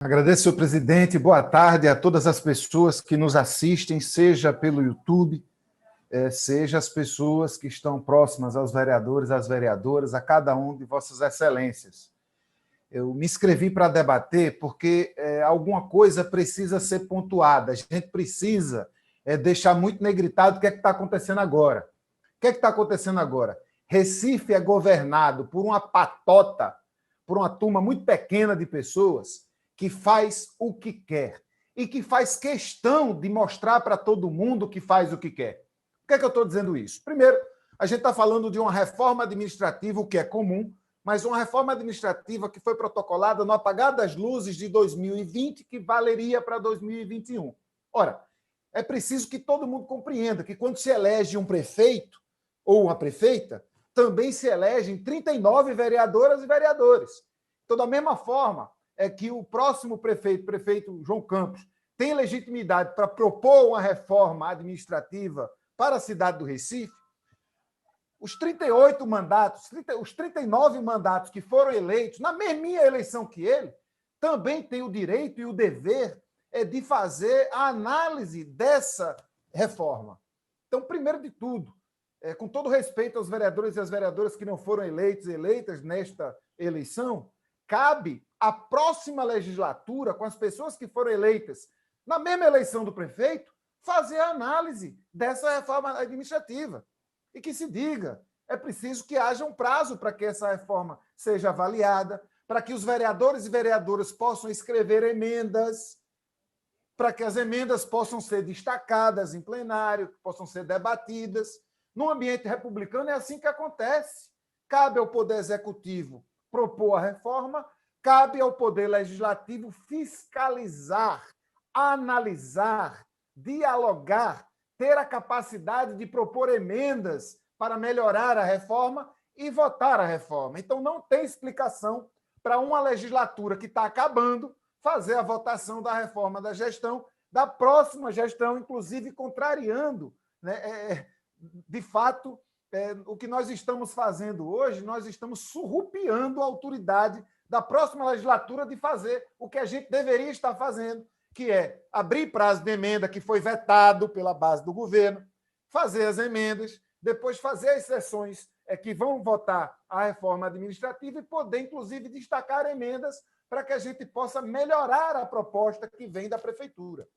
Agradeço, senhor presidente. Boa tarde a todas as pessoas que nos assistem, seja pelo YouTube, seja as pessoas que estão próximas aos vereadores, às vereadoras, a cada um de vossas excelências. Eu me inscrevi para debater porque alguma coisa precisa ser pontuada. A gente precisa deixar muito negritado o que é que está acontecendo agora. O que é que está acontecendo agora? Recife é governado por uma patota, por uma turma muito pequena de pessoas que faz o que quer e que faz questão de mostrar para todo mundo que faz o que quer. Por que é que eu estou dizendo isso? Primeiro, a gente está falando de uma reforma administrativa, o que é comum, mas uma reforma administrativa que foi protocolada no apagar das luzes de 2020, que valeria para 2021. Ora, é preciso que todo mundo compreenda que quando se elege um prefeito ou uma prefeita, também se elegem 39 vereadoras e vereadores. Então, da mesma forma, que o próximo prefeito João Campos, tem legitimidade para propor uma reforma administrativa para a cidade do Recife, os 38 mandatos, os 39 mandatos que foram eleitos, na mesminha eleição que ele, também têm o direito e o dever de fazer a análise dessa reforma. Então, primeiro de tudo, com todo respeito aos vereadores e às vereadoras que não foram eleitos e eleitas nesta eleição, cabe à próxima legislatura, com as pessoas que foram eleitas na mesma eleição do prefeito, fazer a análise dessa reforma administrativa. E que se diga, é preciso que haja um prazo para que essa reforma seja avaliada, para que os vereadores e vereadoras possam escrever emendas, para que as emendas possam ser destacadas em plenário, possam ser debatidas. No ambiente republicano é assim que acontece. Cabe ao Poder Executivo propor a reforma, cabe ao Poder Legislativo fiscalizar, analisar, dialogar, ter a capacidade de propor emendas para melhorar a reforma e votar a reforma. Então, não tem explicação para uma legislatura que está acabando fazer a votação da reforma da gestão, da próxima gestão, inclusive contrariando, né, de fato, o que nós estamos fazendo hoje, nós estamos surrupiando a autoridade da próxima legislatura de fazer o que a gente deveria estar fazendo, que é abrir prazo de emenda que foi vetado pela base do governo, fazer as emendas, depois fazer as sessões que vão votar a reforma administrativa e poder, inclusive, destacar emendas para que a gente possa melhorar a proposta que vem da prefeitura.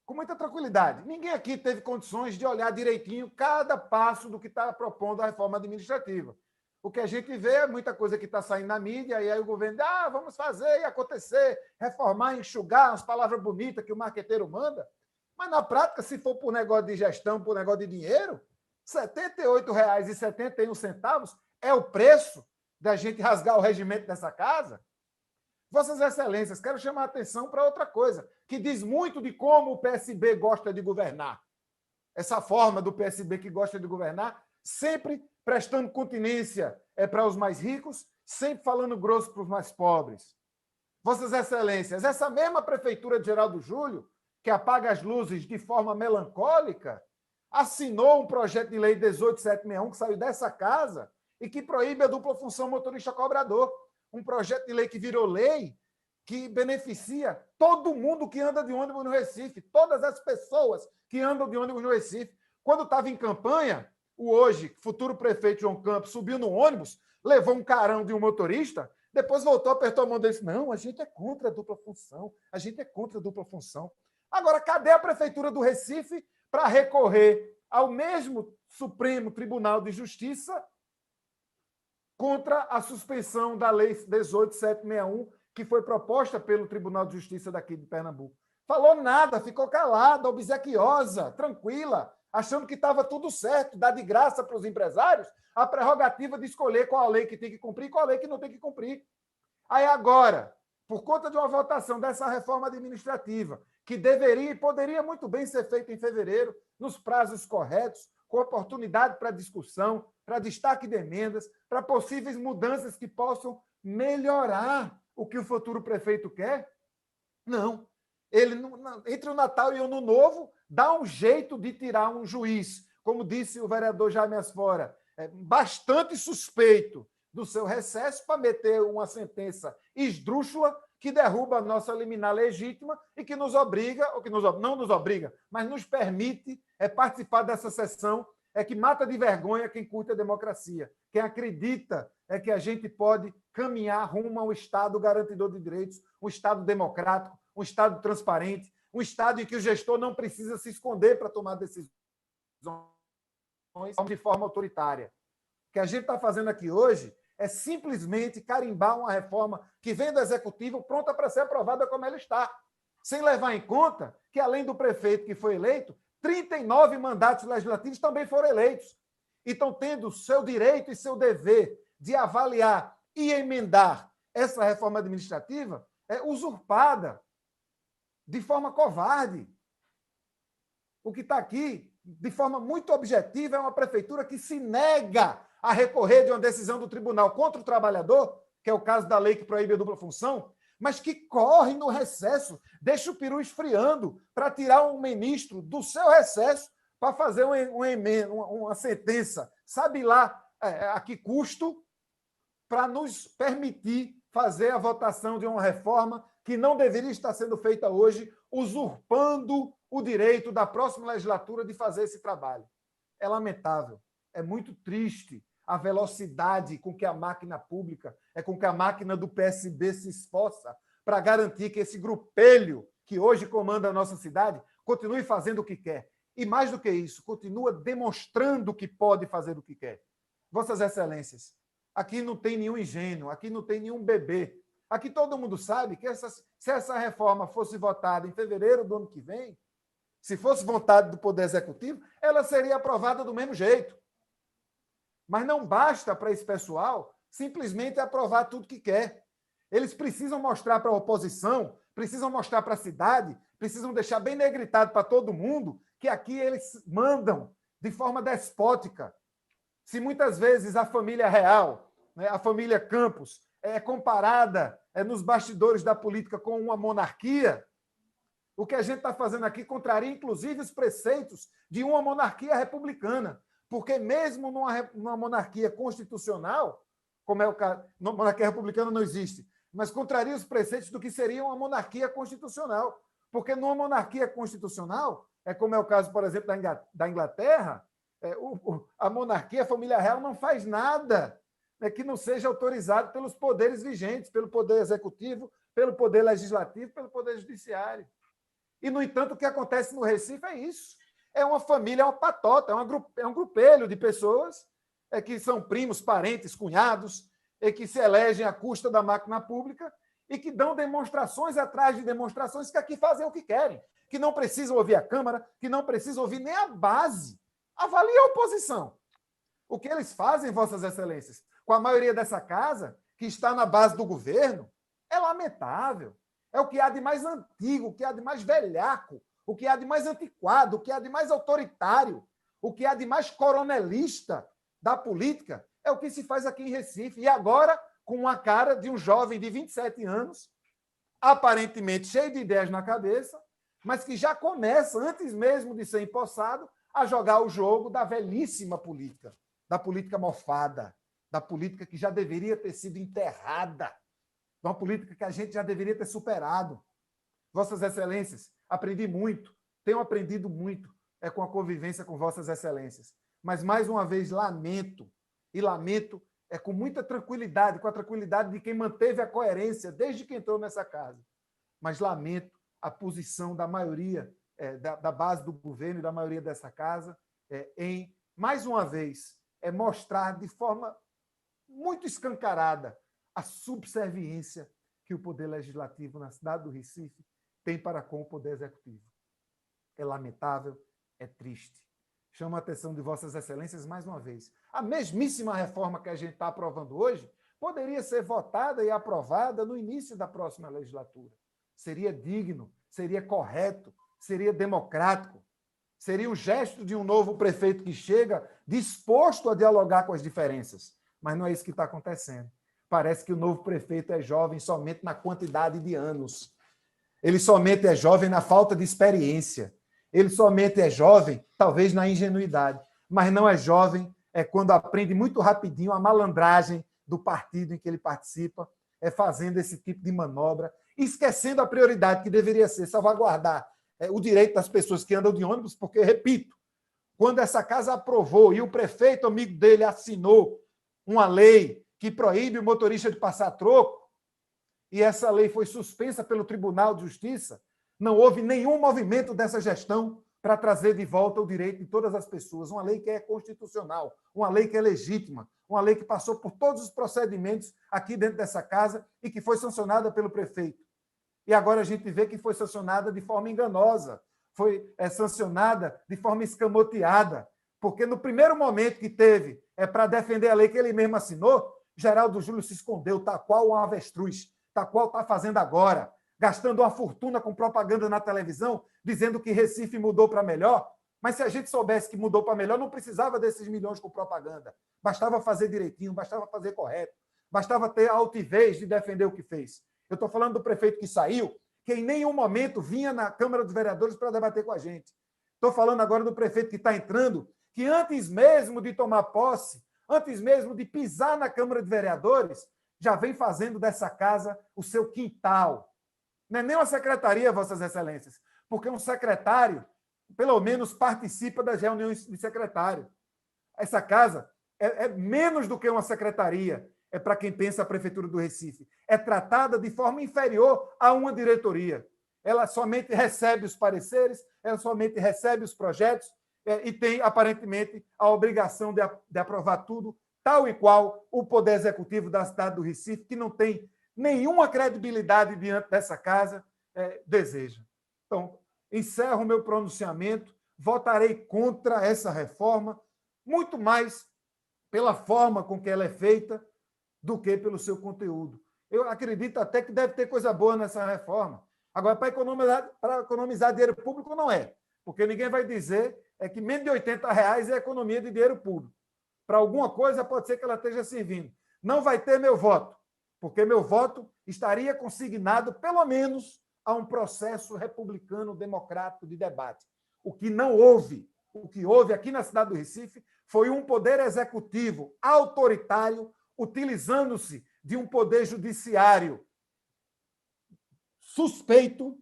Com muita tranquilidade. Ninguém aqui teve condições de olhar direitinho cada passo do que está propondo a reforma administrativa. O que a gente vê é muita coisa que está saindo na mídia, e aí o governo diz, vamos fazer e acontecer, reformar, enxugar, umas palavras bonitas que o marqueteiro manda. Mas, na prática, se for por negócio de gestão, por negócio de dinheiro, R$ 78,71 é o preço da gente rasgar o regimento dessa casa. Vossas Excelências, quero chamar a atenção para outra coisa, que diz muito de como o PSB gosta de governar. Essa forma do PSB que gosta de governar, sempre prestando continência para os mais ricos, sempre falando grosso para os mais pobres. Vossas Excelências, essa mesma prefeitura de Geraldo Júlio, que apaga as luzes de forma melancólica, assinou um projeto de lei 18761 que saiu dessa casa e que proíbe a dupla função motorista-cobrador. Um projeto de lei que virou lei, que beneficia todo mundo que anda de ônibus no Recife, todas as pessoas que andam de ônibus no Recife. Quando estava em campanha, o hoje futuro prefeito João Campos subiu no ônibus, levou um carão de um motorista, depois voltou, apertou a mão dele e disse, não, a gente é contra a dupla função, a gente é contra a dupla função. Agora, cadê a prefeitura do Recife para recorrer ao mesmo Supremo Tribunal de Justiça contra a suspensão da Lei 18761, que foi proposta pelo Tribunal de Justiça daqui de Pernambuco? Falou nada, ficou calada, obsequiosa, tranquila, achando que estava tudo certo, dá de graça para os empresários a prerrogativa de escolher qual a lei que tem que cumprir e qual a lei que não tem que cumprir. Aí agora, por conta de uma votação dessa reforma administrativa, que deveria e poderia muito bem ser feita em fevereiro, nos prazos corretos, com oportunidade para discussão, para destaque de emendas, para possíveis mudanças que possam melhorar o que o futuro prefeito quer? Não. Ele, entre o Natal e o Ano Novo, dá um jeito de tirar um juiz, como disse o vereador Jaime Asfora, bastante suspeito do seu recesso para meter uma sentença esdrúxula que derruba a nossa liminar legítima e que nos obriga, ou que não nos obriga, mas nos permite participar dessa sessão, que mata de vergonha quem curte a democracia, quem acredita que a gente pode caminhar rumo a um Estado garantidor de direitos, um Estado democrático, um Estado transparente, um Estado em que o gestor não precisa se esconder para tomar decisões de forma autoritária. O que a gente está fazendo aqui hoje é simplesmente carimbar uma reforma que vem do Executivo pronta para ser aprovada como ela está, sem levar em conta que, além do prefeito que foi eleito, 39 mandatos legislativos também foram eleitos e estão tendo seu direito e seu dever de avaliar e emendar essa reforma administrativa usurpada de forma covarde. O que está aqui, de forma muito objetiva, é uma prefeitura que se nega a recorrer de uma decisão do tribunal contra o trabalhador, que é o caso da lei que proíbe a dupla função, mas que corre no recesso, deixa o peru esfriando para tirar um ministro do seu recesso para fazer uma sentença, sabe lá a que custo, para nos permitir fazer a votação de uma reforma que não deveria estar sendo feita hoje, usurpando o direito da próxima legislatura de fazer esse trabalho. É lamentável, é muito triste a velocidade com que a máquina pública, com que a máquina do PSB se esforça para garantir que esse grupelho que hoje comanda a nossa cidade continue fazendo o que quer. E mais do que isso, continua demonstrando que pode fazer o que quer. Vossas Excelências, aqui não tem nenhum ingênuo, aqui não tem nenhum bebê. Aqui todo mundo sabe que se essa reforma fosse votada em fevereiro do ano que vem, se fosse vontade do Poder Executivo, ela seria aprovada do mesmo jeito. Mas não basta para esse pessoal simplesmente aprovar tudo que quer. Eles precisam mostrar para a oposição, precisam mostrar para a cidade, precisam deixar bem negritado para todo mundo que aqui eles mandam de forma despótica. Se muitas vezes a família real, a família Campos, é comparada nos bastidores da política com uma monarquia, o que a gente está fazendo aqui contraria, inclusive, os preceitos de uma monarquia republicana. Porque mesmo numa monarquia constitucional, como é o caso, monarquia republicana não existe, mas contraria os preceitos do que seria uma monarquia constitucional. Porque numa monarquia constitucional, como é o caso, por exemplo, da Inglaterra, a monarquia, a família real, não faz nada que não seja autorizado pelos poderes vigentes, pelo poder executivo, pelo poder legislativo, pelo poder judiciário. E, no entanto, o que acontece no Recife é isso. É uma família, é uma patota, é um grupelho de pessoas que são primos, parentes, cunhados, que se elegem à custa da máquina pública e que dão demonstrações atrás de demonstrações que aqui fazem o que querem, que não precisam ouvir a Câmara, que não precisam ouvir nem a base. Avalie a oposição. O que eles fazem, Vossas Excelências, com a maioria dessa casa, que está na base do governo, é lamentável. É o que há de mais antigo, o que há de mais velhaco, o que há de mais antiquado, o que há de mais autoritário, o que há de mais coronelista da política, é o que se faz aqui em Recife. E agora, com a cara de um jovem de 27 anos, aparentemente cheio de ideias na cabeça, mas que já começa, antes mesmo de ser empossado, a jogar o jogo da velhíssima política, da política mofada, da política que já deveria ter sido enterrada, uma política que a gente já deveria ter superado. Vossas Excelências, aprendi muito, tenho aprendido muito com a convivência com Vossas Excelências. Mas, mais uma vez, lamento, e lamento com muita tranquilidade, com a tranquilidade de quem manteve a coerência desde que entrou nessa casa. Mas lamento a posição da maioria, da base do governo e da maioria dessa casa, em, mais uma vez, mostrar de forma muito escancarada a subserviência que o Poder Legislativo na cidade do Recife tem para com o Poder Executivo. É lamentável, é triste. Chamo a atenção de Vossas Excelências mais uma vez. A mesmíssima reforma que a gente está aprovando hoje poderia ser votada e aprovada no início da próxima legislatura. Seria digno, seria correto, seria democrático, seria o gesto de um novo prefeito que chega disposto a dialogar com as diferenças. Mas não é isso que está acontecendo. Parece que o novo prefeito é jovem somente na quantidade de anos. Ele somente é jovem na falta de experiência. Ele somente é jovem, talvez, na ingenuidade. Mas não é jovem quando aprende muito rapidinho a malandragem do partido em que ele participa, fazendo esse tipo de manobra esquecendo a prioridade que deveria ser salvaguardar o direito das pessoas que andam de ônibus, porque, repito, quando essa casa aprovou e o prefeito amigo dele assinou uma lei que proíbe o motorista de passar troco, e essa lei foi suspensa pelo Tribunal de Justiça, não houve nenhum movimento dessa gestão para trazer de volta o direito de todas as pessoas. Uma lei que é constitucional, uma lei que é legítima, uma lei que passou por todos os procedimentos aqui dentro dessa casa e que foi sancionada pelo prefeito. E agora a gente vê que foi sancionada de forma enganosa, foi sancionada de forma escamoteada, porque no primeiro momento que teve para defender a lei que ele mesmo assinou, Geraldo Júlio se escondeu, tal qual um avestruz, tal qual está fazendo agora, gastando uma fortuna com propaganda na televisão, dizendo que Recife mudou para melhor. Mas se a gente soubesse que mudou para melhor, não precisava desses milhões com propaganda. Bastava fazer direitinho, bastava fazer correto, bastava ter a altivez de defender o que fez. Eu estou falando do prefeito que saiu, que em nenhum momento vinha na Câmara dos Vereadores para debater com a gente. Estou falando agora do prefeito que está entrando, que antes mesmo de tomar posse, antes mesmo de pisar na Câmara de Vereadores, já vem fazendo dessa casa o seu quintal. Não é nem uma secretaria, Vossas Excelências, porque um secretário, pelo menos, participa das reuniões de secretário. Essa casa é menos do que uma secretaria, é para quem pensa a Prefeitura do Recife. É tratada de forma inferior a uma diretoria. Ela somente recebe os pareceres, ela somente recebe os projetos e tem, aparentemente, a obrigação de aprovar tudo, tal e qual o Poder Executivo da cidade do Recife, que não tem nenhuma credibilidade diante dessa casa, deseja. Então, encerro o meu pronunciamento, votarei contra essa reforma, muito mais pela forma com que ela é feita do que pelo seu conteúdo. Eu acredito até que deve ter coisa boa nessa reforma. Agora, para economizar dinheiro público, não é, porque ninguém vai dizer que menos de R$80 é economia de dinheiro público. Para alguma coisa, pode ser que ela esteja servindo. Não vai ter meu voto, porque meu voto estaria consignado, pelo menos, a um processo republicano democrático de debate. O que não houve, o que houve aqui na cidade do Recife, foi um poder executivo autoritário, utilizando-se de um poder judiciário suspeito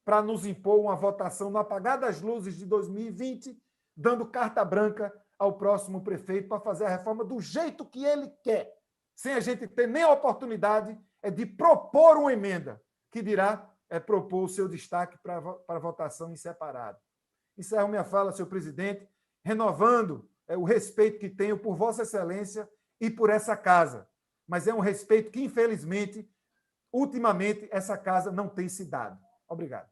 para nos impor uma votação no apagar das luzes de 2020, dando carta branca ao próximo prefeito para fazer a reforma do jeito que ele quer, sem a gente ter nem a oportunidade de propor uma emenda, que dirá propor o seu destaque para votação em separado. Encerro minha fala, senhor presidente, renovando o respeito que tenho por Vossa Excelência e por essa casa. Mas é um respeito que, infelizmente, ultimamente, essa casa não tem se dado. Obrigado.